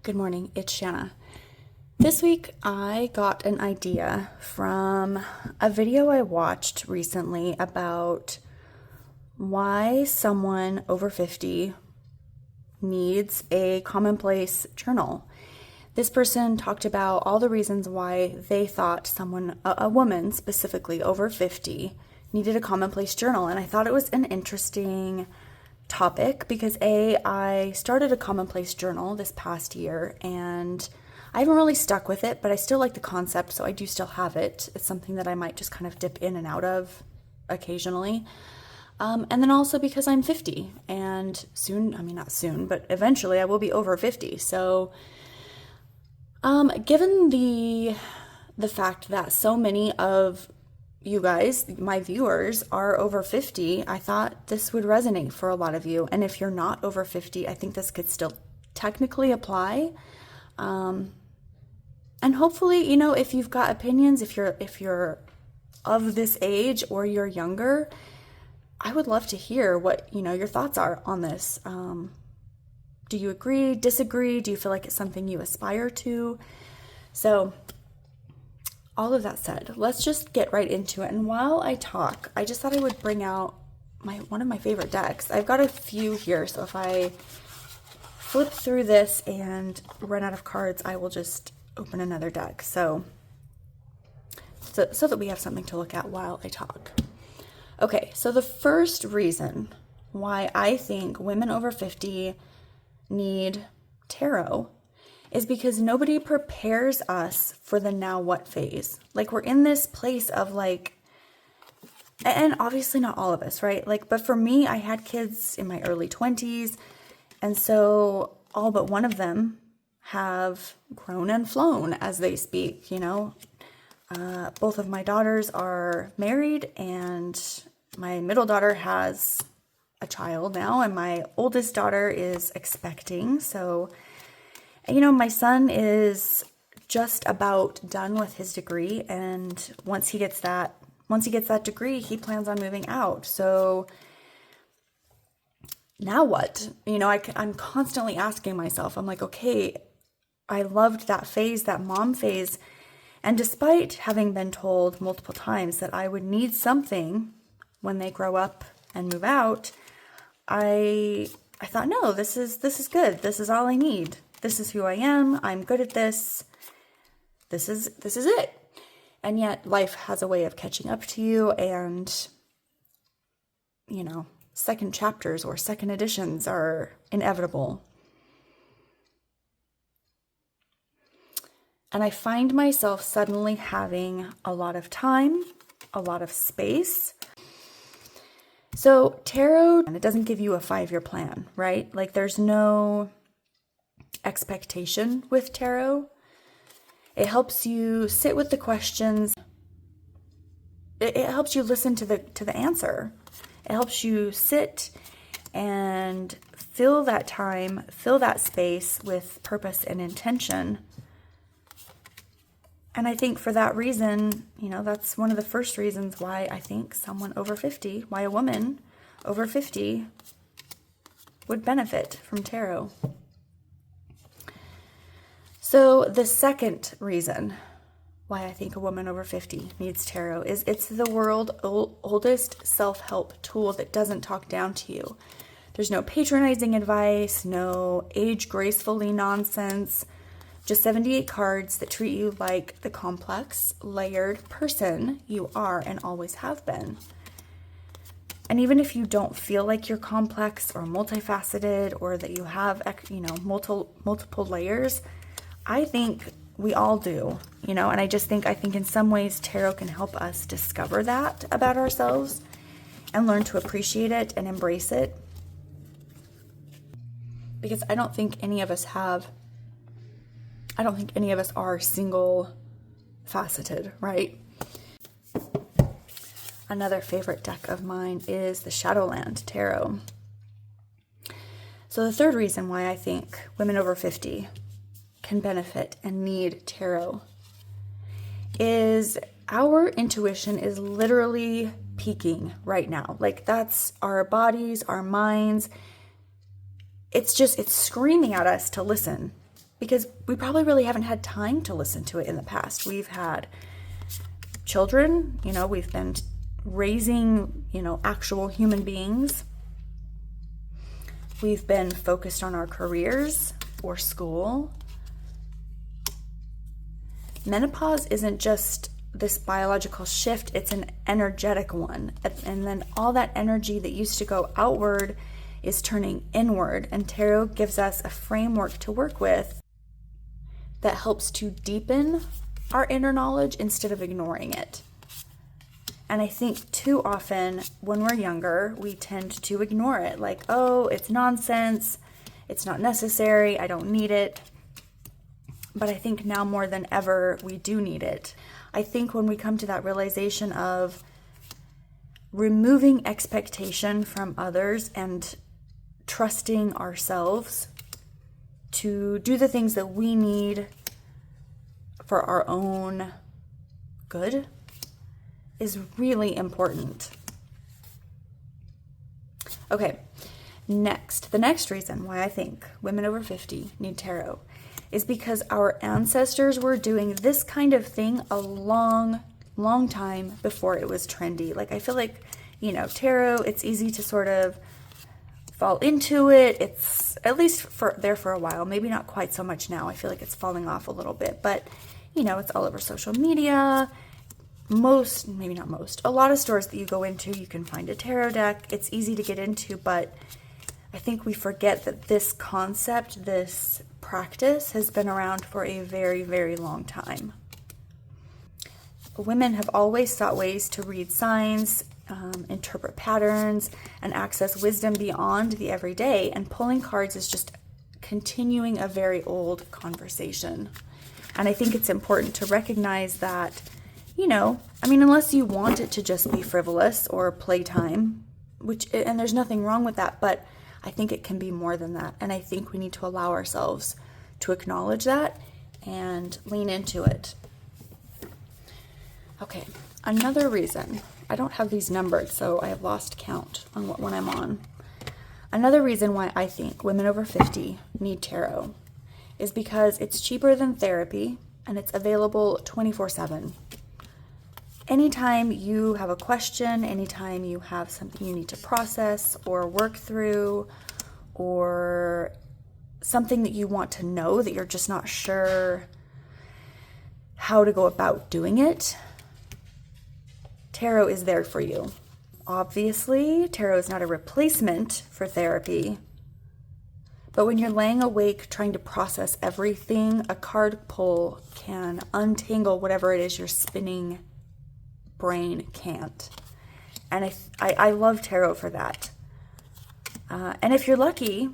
Good morning, it's Shanna. This week I got an idea from a video I watched recently about why someone over 50 needs a commonplace journal. This person talked about all the reasons why they thought a woman specifically over 50, needed a commonplace journal. And I thought it was an interesting topic because I started a commonplace journal this past year and I haven't really stuck with it, but I still like the concept, so I do still have it. It's something that I might just kind of dip in and out of occasionally. And then also because I'm 50 and soon, not soon, but eventually I will be over 50. So given the fact that so many of you guys, my viewers, are over 50, I thought this would resonate for a lot of you. And if you're not over 50, I think this could still technically apply. And hopefully, if you've got opinions, if you're of this age or you're younger, I would love to hear what, your thoughts are on this. Do you agree, disagree? Do you feel like it's something you aspire to? So all of that said, let's just get right into it. And while I talk, I just thought I would bring out one of my favorite decks. I've got a few here, so if I flip through this and run out of cards, I will just open another deck. So that we have something to look at while I talk. Okay, so the first reason why I think women over 50 need tarot is because nobody prepares us for the now what phase. Like, we're in this place of and obviously not all of us, right? But for me, I had kids in my early 20s, and so all but one of them have grown and flown, as they speak, Both of my daughters are married, and my middle daughter has a child now, and my oldest daughter is expecting, so my son is just about done with his degree, and once he gets that degree, he plans on moving out. So now what? I'm constantly asking myself, I'm like, okay, I loved that phase, that mom phase, and despite having been told multiple times that I would need something when they grow up and move out, I thought, no, this is good. This is all I need. This is who I am. I'm good at this. This is it. And yet life has a way of catching up to you, and second chapters or second editions are inevitable. And I find myself suddenly having a lot of time, a lot of space. So tarot, and it doesn't give you a 5-year plan, right? There's no expectation with tarot. It helps you sit with the questions. It helps you listen to the answer. It helps you sit and fill that time, fill that space with purpose and intention. And I think for that reason, that's one of the first reasons why I think why a woman over 50 would benefit from tarot. So the second reason why I think a woman over 50 needs tarot is it's the world's oldest self-help tool that doesn't talk down to you. There's no patronizing advice, no age gracefully nonsense, just 78 cards that treat you like the complex, layered person you are and always have been. And even if you don't feel like you're complex or multifaceted or that you have, multiple layers, I think we all do, and I think in some ways tarot can help us discover that about ourselves and learn to appreciate it and embrace it. Because I don't think any of us are single faceted, right? Another favorite deck of mine is the Shadowland Tarot. So the third reason why I think women over 50 can benefit and need tarot is our intuition is literally peaking right now. That's our bodies, our minds. It's screaming at us to listen. because we probably really haven't had time to listen to it in the past. We've had children, we've been raising, actual human beings. We've been focused on our careers or school. Menopause isn't just this biological shift, it's an energetic one. And then all that energy that used to go outward is turning inward. And tarot gives us a framework to work with that helps to deepen our inner knowledge instead of ignoring it. And I think too often when we're younger, we tend to ignore it. Like, oh, it's nonsense. It's not necessary. I don't need it. But I think now more than ever, we do need it. I think when we come to that realization of removing expectation from others and trusting ourselves to do the things that we need for our own good is really important. Okay, the next reason why I think women over 50 need tarot is because our ancestors were doing this kind of thing a long time before it was trendy. Like, I feel like, tarot, it's easy to sort of fall into it. It's at least there for a while, maybe not quite so much now. I feel like it's falling off a little bit, but it's all over social media. Maybe not most, a lot of stores that you go into, you can find a tarot deck. It's easy to get into, but I think we forget that this concept, this practice has been around for a very, very long time. Women have always sought ways to read signs, interpret patterns, and access wisdom beyond the everyday, and pulling cards is just continuing a very old conversation. And I think it's important to recognize that, unless you want it to just be frivolous or playtime, and there's nothing wrong with that, but I think it can be more than that. And I think we need to allow ourselves to acknowledge that and lean into it. Okay, another reason, I don't have these numbered, so I have lost count on what one I'm on. Another reason why I think women over 50 need tarot is because it's cheaper than therapy and it's available 24/7. Anytime you have a question, anytime you have something you need to process or work through, or something that you want to know that you're just not sure how to go about doing it, tarot is there for you. Obviously, tarot is not a replacement for therapy, but when you're laying awake trying to process everything, a card pull can untangle whatever it is you're spinning brain can't. And I love tarot for that. And if you're lucky,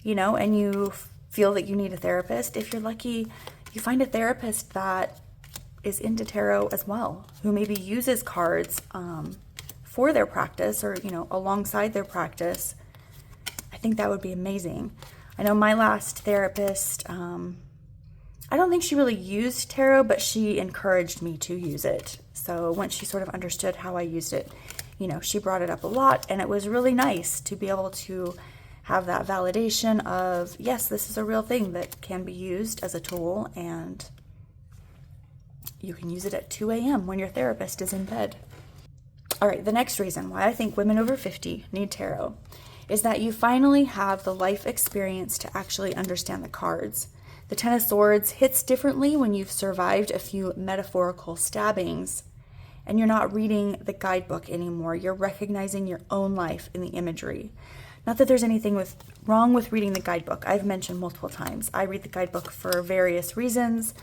and you feel that you need a therapist, if you're lucky, you find a therapist that is into tarot as well, who maybe uses cards for their practice or, alongside their practice. I think that would be amazing. I know my last therapist, I don't think she really used tarot, but she encouraged me to use it. So once she sort of understood how I used it, she brought it up a lot, and it was really nice to be able to have that validation of, yes, this is a real thing that can be used as a tool, and you can use it at 2 a.m. when your therapist is in bed. All right, the next reason why I think women over 50 need tarot is that you finally have the life experience to actually understand the cards. The Ten of Swords hits differently when you've survived a few metaphorical stabbings and you're not reading the guidebook anymore. You're recognizing your own life in the imagery. Not that there's anything wrong with reading the guidebook. I've mentioned multiple times, I read the guidebook for various reasons,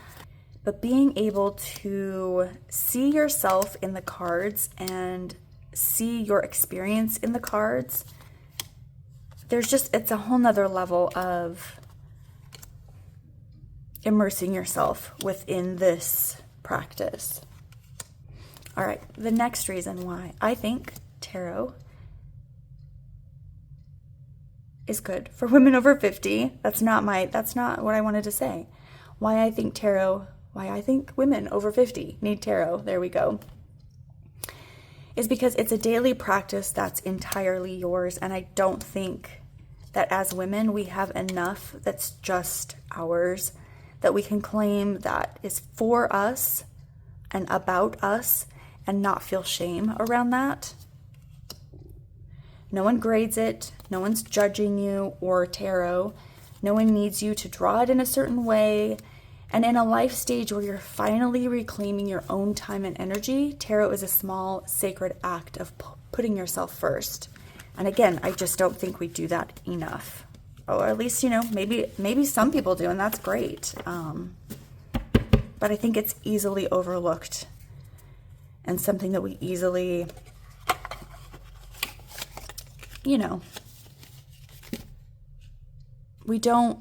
but being able to see yourself in the cards and see your experience in the cards, it's a whole nother level of immersing yourself within this practice. All right, the next reason why I think tarot is good for women over 50. That's not what I wanted to say. Why I think women over 50 need tarot, there we go, is because it's a daily practice that's entirely yours. And I don't think that as women we have enough that's just ours. that we can claim that is for us and about us and not feel shame around that. No one grades it. No one's judging you or tarot. No one needs you to draw it in a certain way. And in a life stage where you're finally reclaiming your own time and energy, tarot is a small, sacred act of putting yourself first. And again, I just don't think we do that enough. Or at least, maybe some people do, and that's great. But I think it's easily overlooked and something that we easily, we don't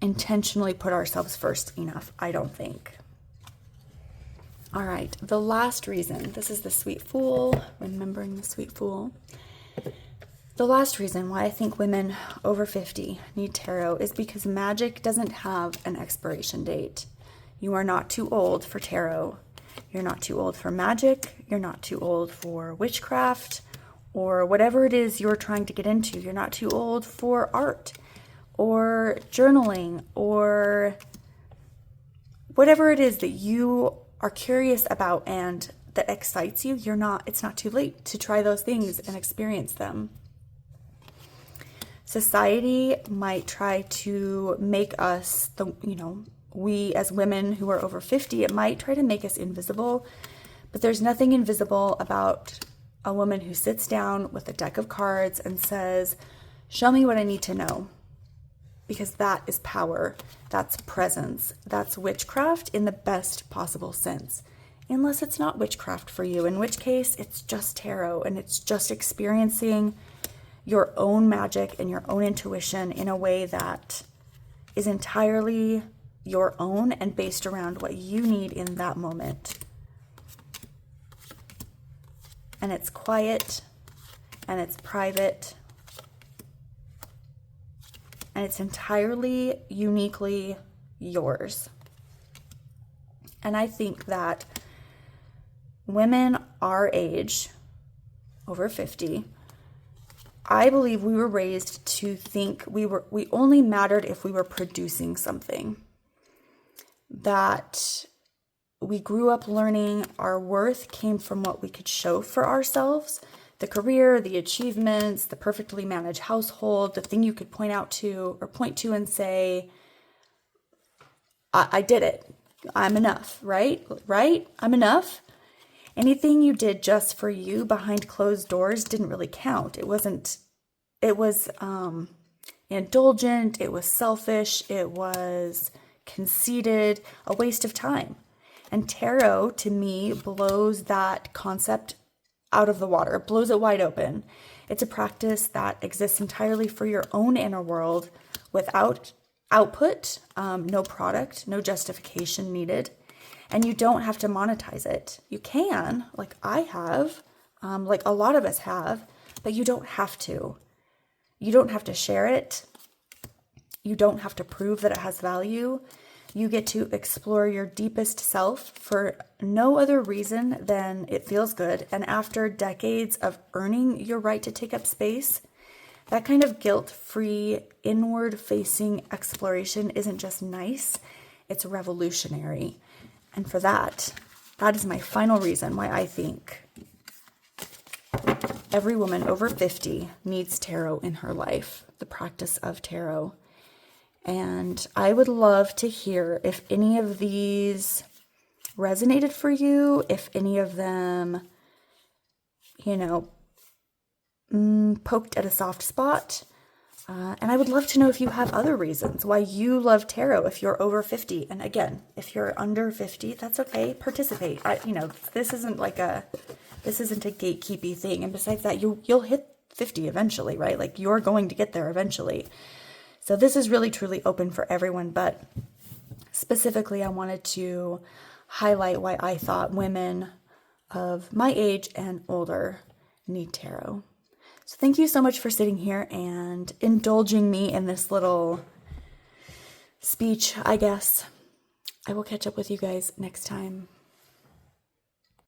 intentionally put ourselves first enough, I don't think. All right, the last reason, this is the Sweet Fool, remembering the Sweet Fool. The last reason why I think women over 50 need tarot is because magic doesn't have an expiration date. You are not too old for tarot. You're not too old for magic. You're not too old for witchcraft or whatever it is you're trying to get into. You're not too old for art or journaling or whatever it is that you are curious about and that excites you. It's not too late to try those things and experience them. Society might try to make us, we as women who are over 50, it might try to make us invisible, but there's nothing invisible about a woman who sits down with a deck of cards and says, show me what I need to know. Because that is power, that's presence, that's witchcraft in the best possible sense. Unless it's not witchcraft for you, in which case it's just tarot and it's just experiencing your own magic and your own intuition in a way that is entirely your own and based around what you need in that moment. And it's quiet and it's private and it's entirely uniquely yours. And I think that women our age, over 50, I believe we were raised to think we only mattered if we were producing something. That we grew up learning our worth came from what we could show for ourselves. The career, the achievements, the perfectly managed household, the thing you could point to and say, I did it. I'm enough, right? Right? I'm enough. Anything you did just for you behind closed doors didn't really count. It was indulgent, it was selfish, it was conceited, a waste of time. And tarot, to me, blows that concept out of the water. It blows it wide open. It's a practice that exists entirely for your own inner world without output, no product, no justification needed. And you don't have to monetize it. You can, like I have, like a lot of us have, but you don't have to. You don't have to share it. You don't have to prove that it has value. You get to explore your deepest self for no other reason than it feels good. And after decades of earning your right to take up space, that kind of guilt-free, inward-facing exploration isn't just nice, it's revolutionary. And for that is my final reason why I think every woman over 50 needs tarot in her life, the practice of tarot. And I would love to hear if any of these resonated for you, if any of them, poked at a soft spot. And I would love to know if you have other reasons why you love tarot if you're over 50. And again, if you're under 50, that's okay. Participate. This isn't a gatekeeping thing. And besides that, you'll hit 50 eventually, right? Like you're going to get there eventually. So this is really truly open for everyone, but specifically I wanted to highlight why I thought women of my age and older need tarot. So thank you so much for sitting here and indulging me in this little speech, I guess. I will catch up with you guys next time.